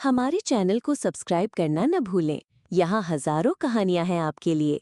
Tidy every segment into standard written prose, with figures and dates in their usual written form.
हमारे चैनल को सब्सक्राइब करना न भूलें। यहाँ हजारों कहानियां हैं आपके लिए।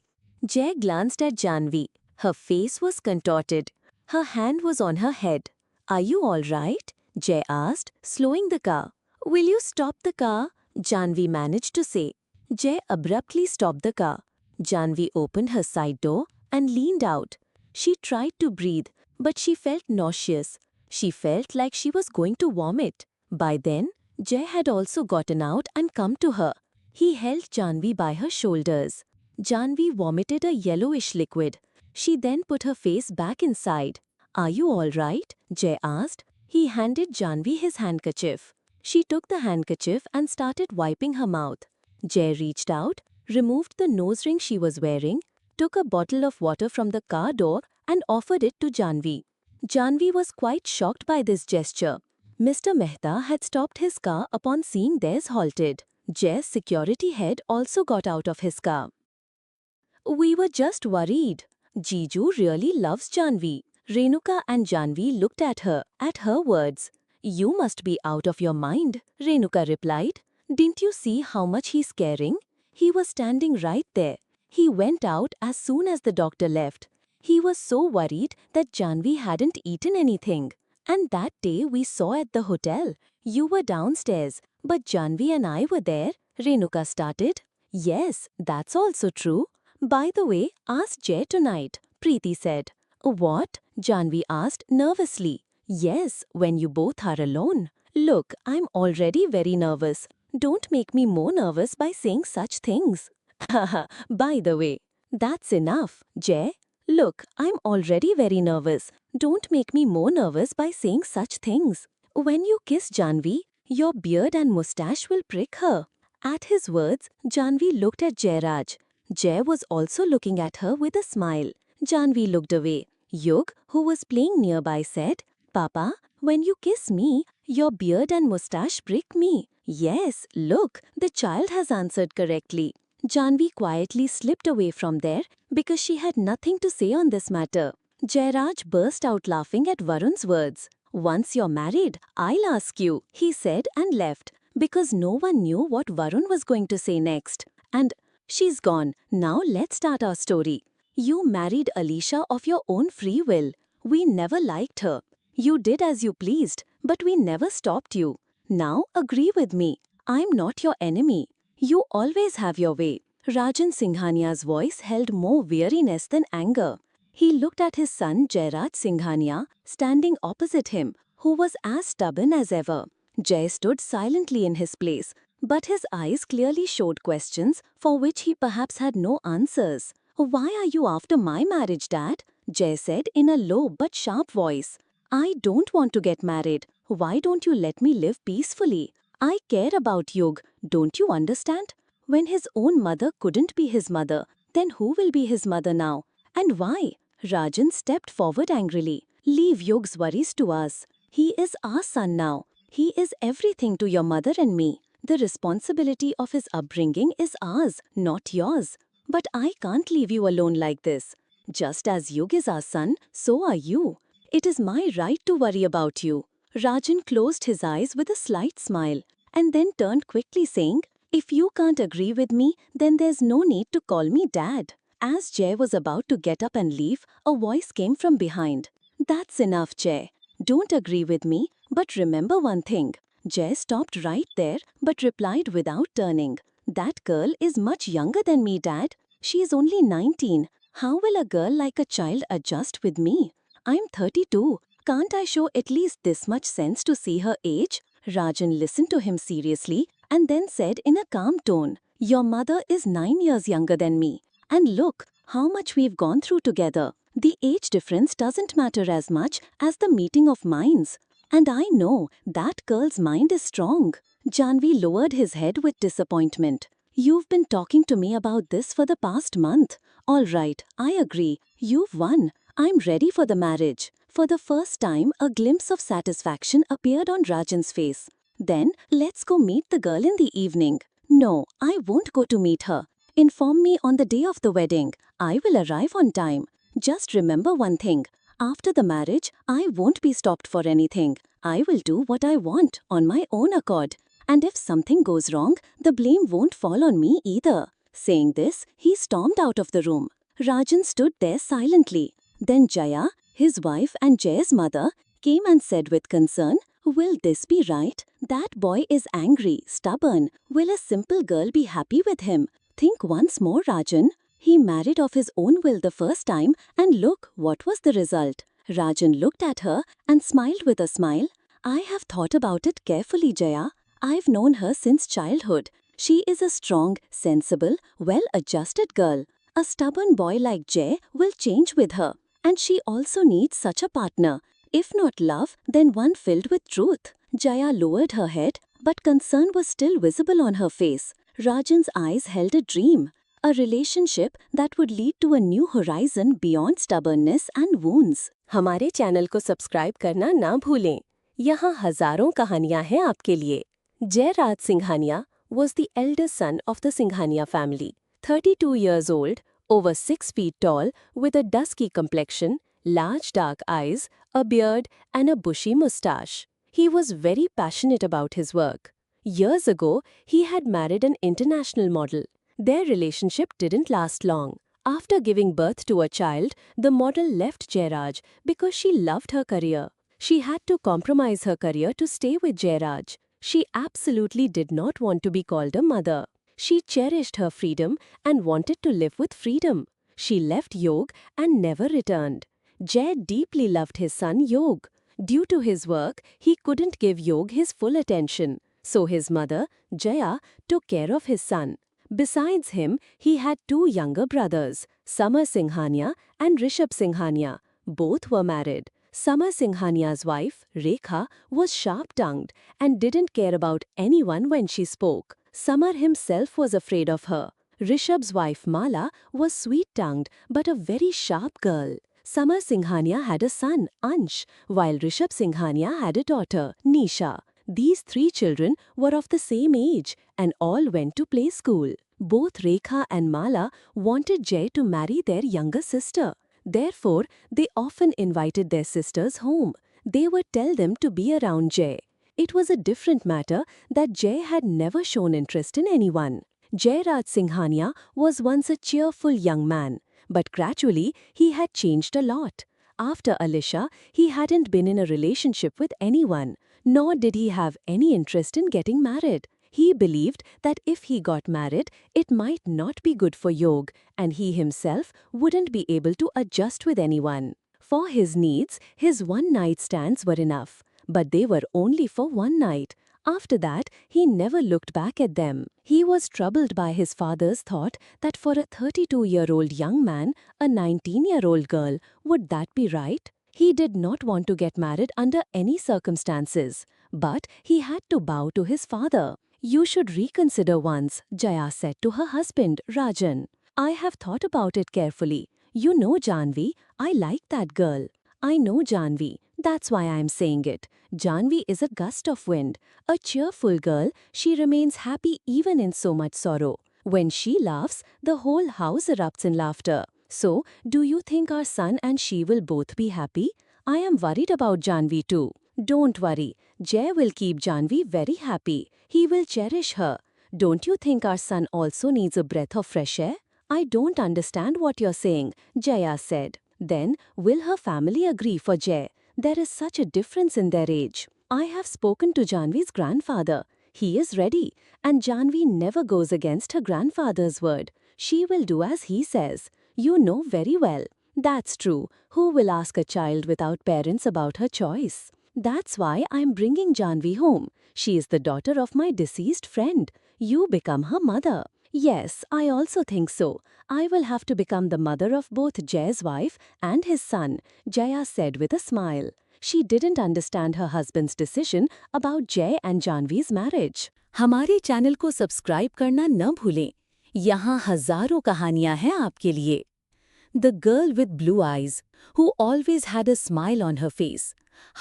Jay glanced at Janvi. Her face was contorted. Her hand was on her head. Are you all right? Jay asked, slowing the car. Will you stop the car? Janvi managed to say. Jay abruptly stopped the car. Janvi opened her side door and leaned out. She tried to breathe, but she felt nauseous. She felt like she was going to vomit. By then, Jay had also gotten out and come to her. He held Janvi by her shoulders. Janvi vomited a yellowish liquid. She then put her face back inside. Are you all right? Jay asked. He handed Janvi his handkerchief. She took the handkerchief and started wiping her mouth. Jay reached out, removed the nose ring she was wearing, took a bottle of water from the car door and offered it to Janvi. Janvi was quite shocked by this gesture. Mr. Mehta had stopped his car upon seeing theirs halted. Jay's security head also got out of his car. We were just worried. Jiju really loves Janvi. Renuka and Janvi looked at her words. You must be out of your mind, Renuka replied. Didn't you see how much he's caring? He was standing right there. He went out as soon as the doctor left. He was so worried that Janvi hadn't eaten anything. And that day we saw at the hotel. You were downstairs, but Janvi and I were there, Renuka started. Yes, that's also true. By the way, ask Jay tonight, Preeti said. What? Janvi asked nervously. Yes, when you both are alone. Look, I'm already very nervous. Don't make me more nervous by saying such things. Haha, by the way, that's enough, Jay. Look, I'm already very nervous. Don't make me more nervous by saying such things. When you kiss Janvi, your beard and mustache will prick her. At his words, Janvi looked at Jairaj. Jay was also looking at her with a smile. Janvi looked away. Yug, who was playing nearby, said, Papa, when you kiss me, your beard and mustache prick me. Yes, look, the child has answered correctly. Janvi quietly slipped away from there because she had nothing to say on this matter. Jairaj burst out laughing at Varun's words. Once you're married, I'll ask you, he said and left, because no one knew what Varun was going to say next. And she's gone. Now let's start our story. You married Alicia of your own free will. We never liked her. You did as you pleased, but we never stopped you. Now agree with me. I'm not your enemy. You always have your way. Rajan Singhania's voice held more weariness than anger. He looked at his son Jairaj Singhania, standing opposite him, who was as stubborn as ever. Jay stood silently in his place, but his eyes clearly showed questions for which he perhaps had no answers. Why are you after my marriage, Dad? Jay said in a low but sharp voice. I don't want to get married. Why don't you let me live peacefully? I care about Yug. Don't you understand? When his own mother couldn't be his mother, then who will be his mother now? And why? Rajan stepped forward angrily. Leave Yug's worries to us. He is our son now. He is everything to your mother and me. The responsibility of his upbringing is ours, not yours. But I can't leave you alone like this. Just as Yug is our son, so are you. It is my right to worry about you. Rajan closed his eyes with a slight smile and then turned quickly saying, if you can't agree with me, then there's no need to call me Dad. As Jay was about to get up and leave, a voice came from behind. That's enough, Jay. Don't agree with me, but remember one thing. Jay stopped right there but replied without turning. That girl is much younger than me, Dad. She is only 19. How will a girl like a child adjust with me? I'm 32. Can't I show at least this much sense to see her age? Rajan listened to him seriously and then said in a calm tone, Your mother is 9 years younger than me. And look how much we've gone through together. The age difference doesn't matter as much as the meeting of minds. And I know that girl's mind is strong. Janvi lowered his head with disappointment. You've been talking to me about this for the past month. All right, I agree. You've won. I'm ready for the marriage. For the first time, a glimpse of satisfaction appeared on Rajan's face. Then, let's go meet the girl in the evening. No, I won't go to meet her. Inform me on the day of the wedding. I will arrive on time. Just remember one thing. After the marriage, I won't be stopped for anything. I will do what I want on my own accord. And if something goes wrong, the blame won't fall on me either. Saying this, he stormed out of the room. Rajan stood there silently. Then Jaya, his wife and Jay's mother, came and said with concern, "Will this be right? That boy is angry, stubborn. Will a simple girl be happy with him? Think once more, Rajan. He married of his own will the first time, and look what was the result." Rajan looked at her and smiled with a smile. "I have thought about it carefully, Jaya. I've known her since childhood. She is a strong, sensible, well-adjusted girl. A stubborn boy like Jay will change with her. And she also needs such a partner. If not love, then one filled with truth." Jaya lowered her head, but concern was still visible on her face. Rajan's eyes held a dream. A relationship that would lead to a new horizon beyond stubbornness and wounds. हमारे channel को subscribe करना ना भूलें। यहाँ हजारों कहानियाँ हैं आपके लिए। Jayraj Singhania was the eldest son of the Singhania family. 32 years old, over 6 feet tall, with a dusky complexion, large dark eyes, a beard, and a bushy moustache. He was very passionate about his work. Years ago, he had married an international model. Their relationship didn't last long. After giving birth to a child, the model left Jayraj because she loved her career. She had to compromise her career to stay with Jayraj. She absolutely did not want to be called a mother. She cherished her freedom and wanted to live with freedom. She left Yog and never returned. Jay deeply loved his son Yog. Due to his work, he couldn't give Yog his full attention. So his mother, Jaya, took care of his son. Besides him, he had two younger brothers, Samar Singhania and Rishabh Singhania. Both were married. Samar Singhania's wife, Rekha, was sharp-tongued and didn't care about anyone when she spoke. Samar himself was afraid of her. Rishabh's wife, Mala, was sweet-tongued but a very sharp girl. Samar Singhania had a son, Ansh, while Rishabh Singhania had a daughter, Nisha. These three children were of the same age and all went to play school. Both Rekha and Mala wanted Jay to marry their younger sister. Therefore, they often invited their sisters home. They would tell them to be around Jay. It was a different matter that Jay had never shown interest in anyone. Jayraj Singhania was once a cheerful young man, but gradually he had changed a lot. After Alisha, he hadn't been in a relationship with anyone, nor did he have any interest in getting married. He believed that if he got married, it might not be good for Yog, and he himself wouldn't be able to adjust with anyone. For his needs, his one-night stands were enough, but they were only for one night. After that, he never looked back at them. He was troubled by his father's thought that for a 32-year-old young man, a 19-year-old girl, would that be right? He did not want to get married under any circumstances, but he had to bow to his father. "You should reconsider once," Jaya said to her husband, Rajan. "I have thought about it carefully. You know Janvi, I like that girl." "I know Janvi, that's why I am saying it. Janvi is a gust of wind, a cheerful girl. She remains happy even in so much sorrow. When she laughs, the whole house erupts in laughter. So, do you think our son and she will both be happy? I am worried about Janvi too." "Don't worry. Jay will keep Janvi very happy. He will cherish her. Don't you think our son also needs a breath of fresh air?" "I don't understand what you're saying," Jaya said. "Then, will her family agree for Jay? There is such a difference in their age." "I have spoken to Janvi's grandfather. He is ready, and Janvi never goes against her grandfather's word. She will do as he says. You know very well." "That's true. Who will ask a child without parents about her choice? That's why I'm bringing Janvi home. She is the daughter of my deceased friend. You become her mother." "Yes, I also think so. I will have to become the mother of both Jay's wife and his son," Jaya said with a smile. She didn't understand her husband's decision about Jay and Janvi's marriage. हमारे channel को subscribe करना न भूलें। यहाँ हजारों कहानियाँ हैं आपके लिए। The girl with blue eyes, who always had a smile on her face.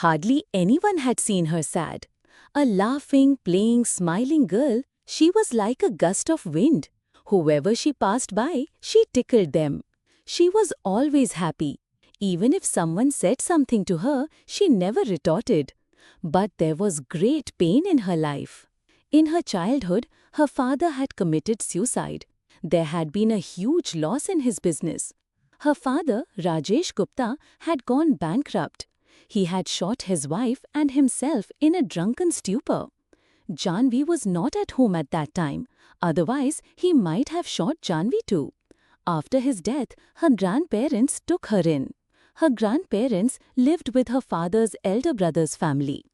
Hardly anyone had seen her sad. A laughing, playing, smiling girl, she was like a gust of wind. Whoever she passed by, she tickled them. She was always happy. Even if someone said something to her, she never retorted. But there was great pain in her life. In her childhood, her father had committed suicide. There had been a huge loss in his business. Her father, Rajesh Gupta, had gone bankrupt. He had shot his wife and himself in a drunken stupor. Janvi was not at home at that time. Otherwise, he might have shot Janvi too. After his death, her grandparents took her in. Her grandparents lived with her father's elder brother's family.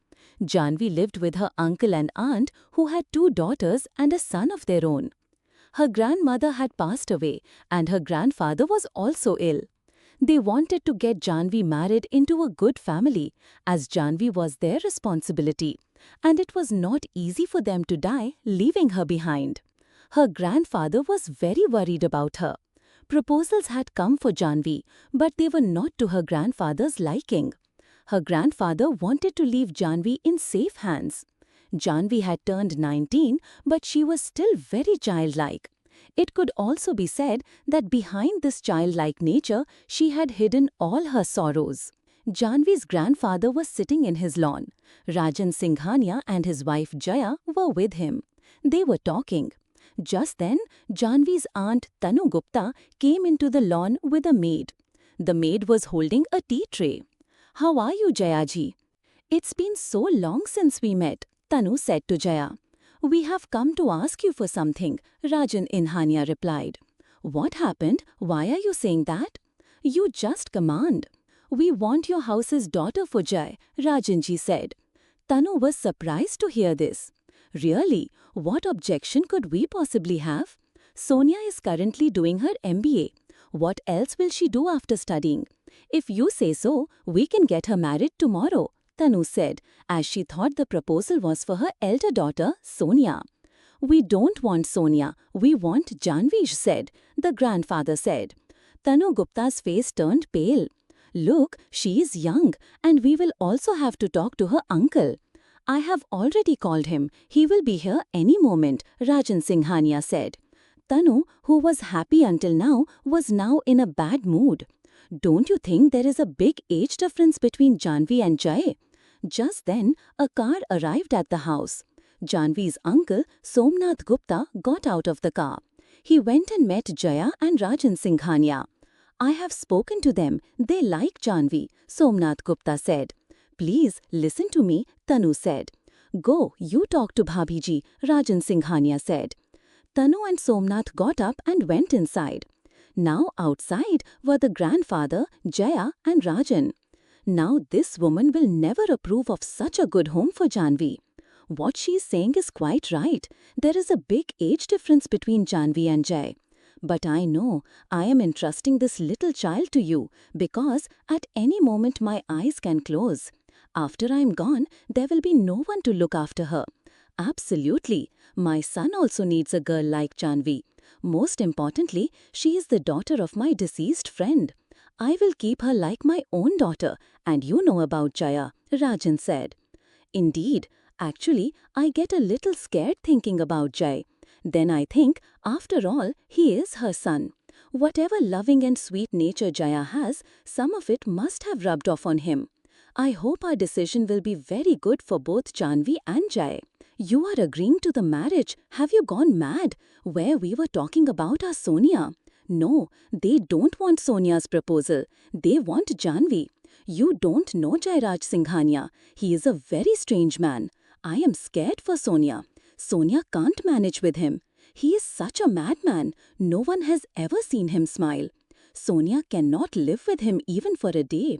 Janvi lived with her uncle and aunt who had 2 daughters and a son of their own. Her grandmother had passed away and her grandfather was also ill. They wanted to get Janvi married into a good family as Janvi was their responsibility, and it was not easy for them to die leaving her behind. Her grandfather was very worried about her. Proposals had come for Janvi, but they were not to her grandfather's liking. Her grandfather wanted to leave Janvi in safe hands. Janvi had turned 19, but she was still very childlike. It could also be said that behind this childlike nature, she had hidden all her sorrows. Janvi's grandfather was sitting in his lawn. Rajan Singhania and his wife Jaya were with him. They were talking. Just then, Janvi's aunt Tanu Gupta came into the lawn with a maid. The maid was holding a tea tray. "How are you, Jayaji?" "It's been so long since we met," Tanu said to Jaya. "We have come to ask you for something," Rajan Singhania replied. "What happened? Why are you saying that?" "You just command." "We want your house's daughter for Jai," Rajanji said. Tanu was surprised to hear this. "Really? What objection could we possibly have? Sonia is currently doing her MBA. What else will she do after studying? If you say so, we can get her married tomorrow," Tanu said, as she thought the proposal was for her elder daughter, Sonia. "We don't want Sonia, we want Janvi," said, the grandfather said. Tanu Gupta's face turned pale. "Look, she is young, and we will also have to talk to her uncle." "I have already called him. He will be here any moment," Rajan Singhania said. Tanu, who was happy until now, was now in a bad mood. "Don't you think there is a big age difference between Janvi and Jai?" Just then, a car arrived at the house. Janvi's uncle, Somnath Gupta, got out of the car. He went and met Jaya and Rajan Singhania. "I have spoken to them. They like Janvi," Somnath Gupta said. "Please listen to me," Tanu said. "Go, you talk to Bhabiji," Rajan Singhania said. Tanu and Somnath got up and went inside. Now outside were the grandfather, Jaya and Rajan. Now this woman will never approve of such a good home for Janvi. What she is saying is quite right. There is a big age difference between Janvi and Jai. But I know I am entrusting this little child to you because at any moment my eyes can close. After I am gone, there will be no one to look after her. Absolutely. My son also needs a girl like Janvi. Most importantly, she is the daughter of my deceased friend. I will keep her like my own daughter, and you know about Jaya, Rajan said. Indeed, actually, I get a little scared thinking about Jai. Then I think, after all, he is her son. Whatever loving and sweet nature Jaya has, some of it must have rubbed off on him. I hope our decision will be very good for both Janvi and Jai. You are agreeing to the marriage. Have you gone mad? Where we were talking about our Sonia. No, they don't want Sonia's proposal. They want Janvi. You don't know Jairaj Singhania. He is a very strange man. I am scared for Sonia. Sonia can't manage with him. He is such a madman. No one has ever seen him smile. Sonia cannot live with him even for a day.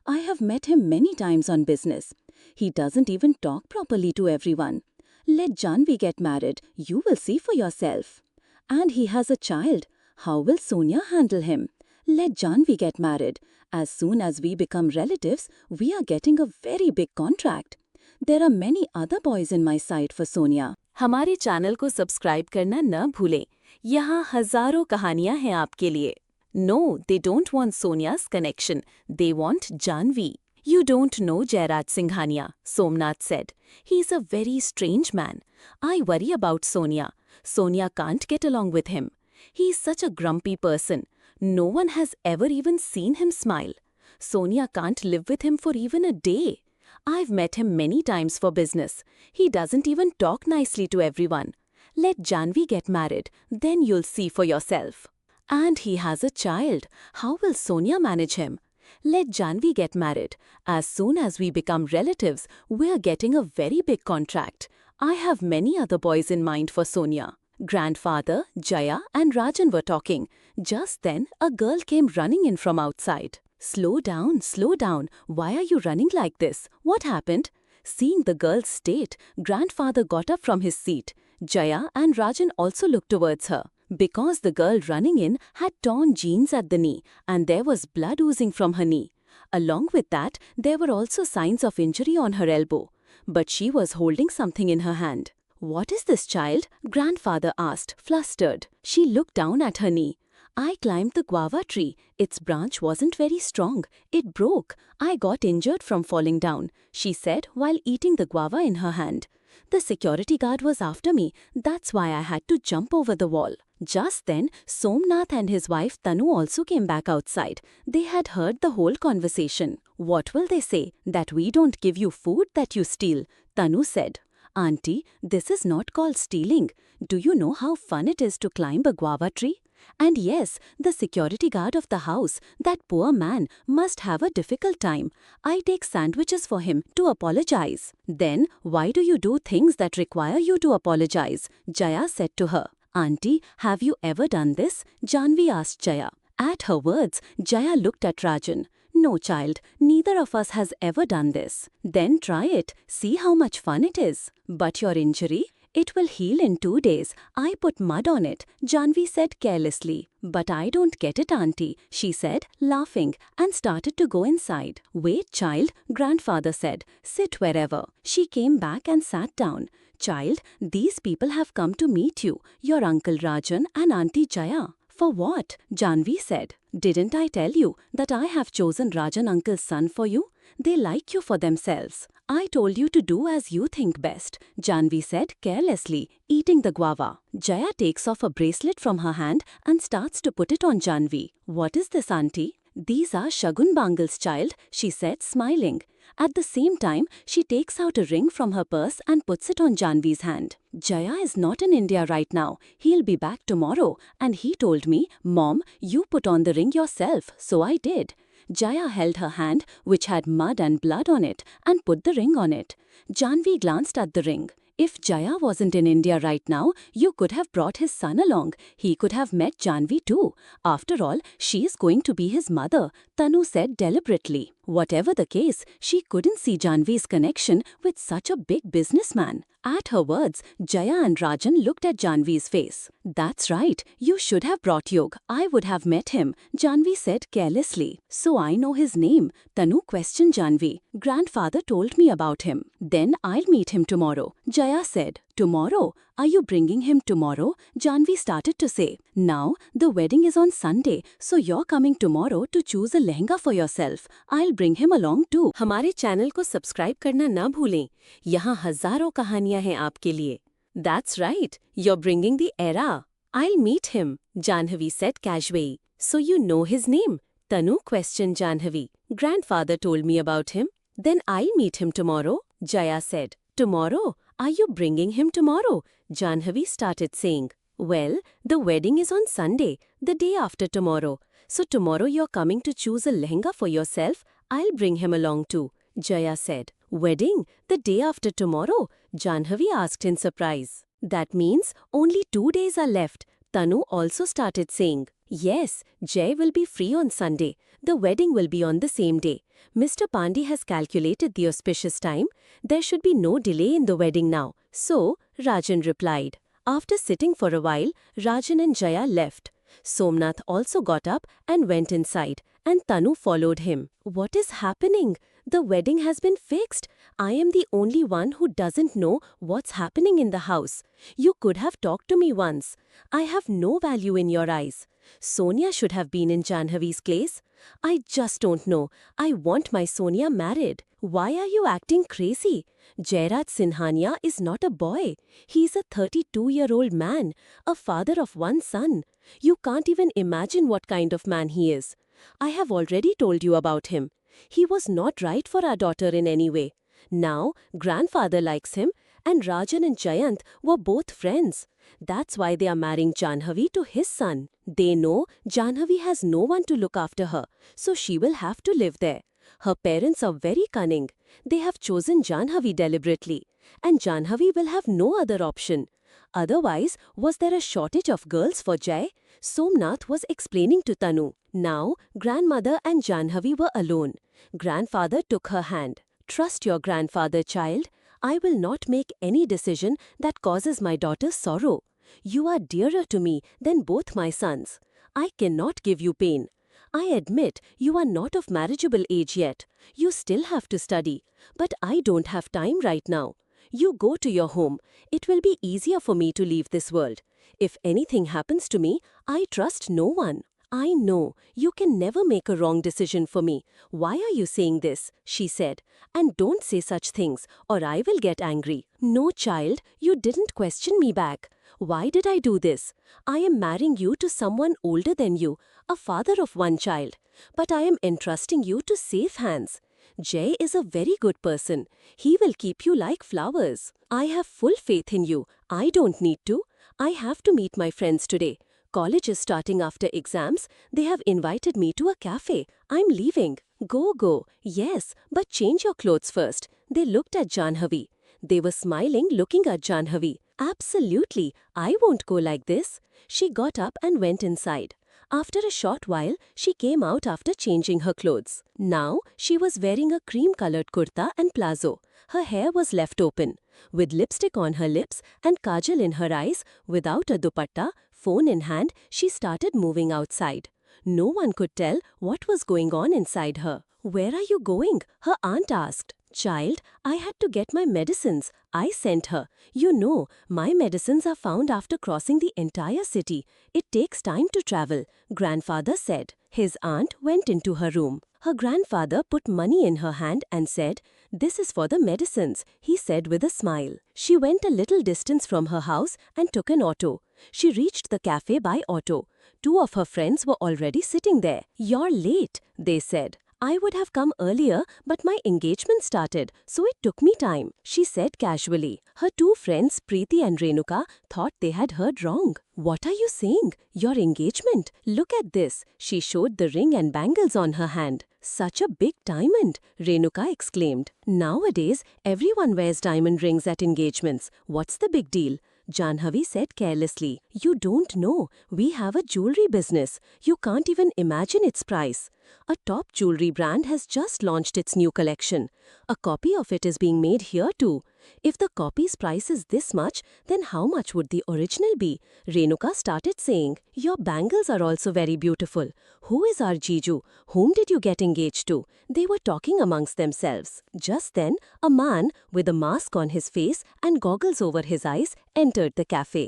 I have met him many times on business. He doesn't even talk properly to everyone. Let Janvi get married. You will see for yourself. And he has a child. How will Sonia handle him? Let Janvi get married. As soon as we become relatives, we are getting a very big contract. There are many other boys in my sight for Sonia. हमारे channel को subscribe करना न भूलें। यहाँ हजारों कहानियाँ हैं आपके लिए। No, they don't want Sonia's connection. They want Janvi. You don't know Jairaj Singhania, Somnath said. He is a very strange man. I worry about Sonia. Sonia can't get along with him. He is such a grumpy person. No one has ever even seen him smile. Sonia can't live with him for even a day. I've met him many times for business. He doesn't even talk nicely to everyone. Let Janvi get married, then you'll see for yourself. And he has a child. How will Sonia manage him? Let Janvi get married. As soon as we become relatives, we're getting a very big contract. I have many other boys in mind for Sonia. Grandfather, Jaya and Rajan were talking. Just then, a girl came running in from outside. Slow down, slow down. Why are you running like this? What happened? Seeing the girl's state, grandfather got up from his seat. Jaya and Rajan also looked towards her. Because the girl running in had torn jeans at the knee and there was blood oozing from her knee. Along with that, there were also signs of injury on her elbow. But she was holding something in her hand. "What is this, child?" grandfather asked, flustered. She looked down at her knee. "I climbed the guava tree. Its branch wasn't very strong. It broke. I got injured from falling down," she said while eating the guava in her hand. "The security guard was after me. That's why I had to jump over the wall." Just then, Somnath and his wife Tanu also came back outside. They had heard the whole conversation. "What will they say? That we don't give you food, that you steal?" Tanu said. "Auntie, this is not called stealing. Do you know how fun it is to climb a guava tree? And yes, the security guard of the house, that poor man, must have a difficult time. I take sandwiches for him to apologize." "Then why do you do things that require you to apologize?" Jaya said to her. "Auntie, have you ever done this?" Janvi asked Jaya. At her words, Jaya looked at Rajan. "No, child, neither of us has ever done this." "Then try it. See how much fun it is." "But your injury? It will heal in 2 days. I put mud on it," Janvi said carelessly. "But I don't get it, Auntie," she said, laughing, and started to go inside. "Wait, child," grandfather said. "Sit wherever." She came back and sat down. "Child, these people have come to meet you, your Uncle Rajan and Auntie Jaya." "For what?" Janvi said. "Didn't I tell you that I have chosen Rajan uncle's son for you? They like you for themselves. I told you to do as you think best," Janvi said carelessly, eating the guava. Jaya takes off a bracelet from her hand and starts to put it on Janvi. "What is this, Auntie?" "These are Shagun bangles, child," she said, smiling. At the same time, she takes out a ring from her purse and puts it on Janvi's hand. "Jaya is not in India right now. He'll be back tomorrow. And he told me, 'Mom, you put on the ring yourself,' so I did." Jaya held her hand, which had mud and blood on it, and put the ring on it. Janvi glanced at the ring. "If Jaya wasn't in India right now, you could have brought his son along. He could have met Janvi too. After all, she is going to be his mother," Tanu said deliberately. Whatever the case, she couldn't see Janvi's connection with such a big businessman. At her words, Jaya and Rajan looked at Janvi's face. "That's right. You should have brought Yog. I would have met him," Janvi said carelessly. "So I know his name?" Tanu questioned Janvi. "Grandfather told me about him." "Then I'll meet him tomorrow," Jaya said. "Tomorrow? Are you bringing him tomorrow?" Janvi started to say. "Now, the wedding is on Sunday, so you're coming tomorrow to choose a lehenga for yourself. I'll bring him along too." हमारे channel को subscribe करना ना भूलें। यहाँ हजारों कहानियाँ हैं आपके लिए। "That's right. You're bringing the era. I'll meet him," Janhavi said casually. "So you know his name?" Tanu questioned Janhavi. "Grandfather told me about him." "Then I'll meet him tomorrow," Jaya said. "Tomorrow? Are you bringing him tomorrow?" Janhavi started saying. "Well, the wedding is on Sunday, the day after tomorrow. So tomorrow you're coming to choose a lehenga for yourself. I'll bring him along too," Jaya said. "Wedding? The day after tomorrow?" Janhavi asked in surprise. "That means only 2 days are left." Tanu also started saying. "Yes, Jay will be free on Sunday. The wedding will be on the same day. Mr. Pandey has calculated the auspicious time. There should be no delay in the wedding now." "So," Rajan replied. After sitting for a while, Rajan and Jaya left. Somnath also got up and went inside, and Tanu followed him. "What is happening? The wedding has been fixed. I am the only one who doesn't know what's happening in the house. You could have talked to me once. I have no value in your eyes. Sonia should have been in Janhavi's place. I just don't know. I want my Sonia married. Why are you acting crazy? Jairaj Sinhania is not a boy. He's a 32-year-old man, a father of one son. You can't even imagine what kind of man he is. I have already told you about him. He was not right for our daughter in any way. Now, grandfather likes him, and Rajan and Jayant were both friends. That's why they are marrying Janhavi to his son. They know Janhavi has no one to look after her, so she will have to live there. Her parents are very cunning. They have chosen Janhavi deliberately, and Janhavi will have no other option. Otherwise, was there a shortage of girls for Jai? Somnath was explaining to Tanu. Now, grandmother and Janhavi were alone. Grandfather took her hand. Trust your grandfather, child. I will not make any decision that causes my daughter sorrow. You are dearer to me than both my sons. I cannot give you pain. I admit you are not of marriageable age yet. You still have to study. But I don't have time right now. You go to your home. It will be easier for me to leave this world. If anything happens to me, I trust no one. I know you can never make a wrong decision for me. Why are you saying this? She said. And don't say such things, or I will get angry. No, child, you didn't question me back. Why did I do this? I am marrying you to someone older than you, a father of one child. But I am entrusting you to safe hands. Jay is a very good person. He will keep you like flowers. I have full faith in you. I don't need to. I have to meet my friends today. College is starting after exams. They have invited me to a cafe. I'm leaving. Go. Yes, but change your clothes first. They looked at Janhavi. They were smiling, looking at Janhavi. Absolutely. I won't go like this. She got up and went inside. After a short while, she came out after changing her clothes. Now, she was wearing a cream-colored kurta and palazzo. Her hair was left open. With lipstick on her lips and kajal in her eyes, without a dupatta, phone in hand, she started moving outside. No one could tell what was going on inside her. Where are you going? Her aunt asked. Child, I had to get my medicines. I sent her. You know, my medicines are found after crossing the entire city. It takes time to travel, grandfather said. His aunt went into her room. Her grandfather put money in her hand and said, This is for the medicines, he said with a smile. She went a little distance from her house and took an auto. She reached the cafe by auto. Two of her friends were already sitting there. You're late, they said. I would have come earlier, but my engagement started, so it took me time, she said casually. Her two friends, Preeti and Renuka, thought they had heard wrong. What are you saying? Your engagement? Look at this. She showed the ring and bangles on her hand. Such a big diamond, Renuka exclaimed. Nowadays, everyone wears diamond rings at engagements. What's the big deal? Janhavi said carelessly. You don't know. We have a jewelry business. You can't even imagine its price. A top jewelry brand has just launched its new collection. A copy of it is being made here too. If the copy's price is this much, then how much would the original be? Renuka started saying, Your bangles are also very beautiful. Who is our Jiju? Whom did you get engaged to? They were talking amongst themselves. Just then, a man with a mask on his face and goggles over his eyes entered the cafe.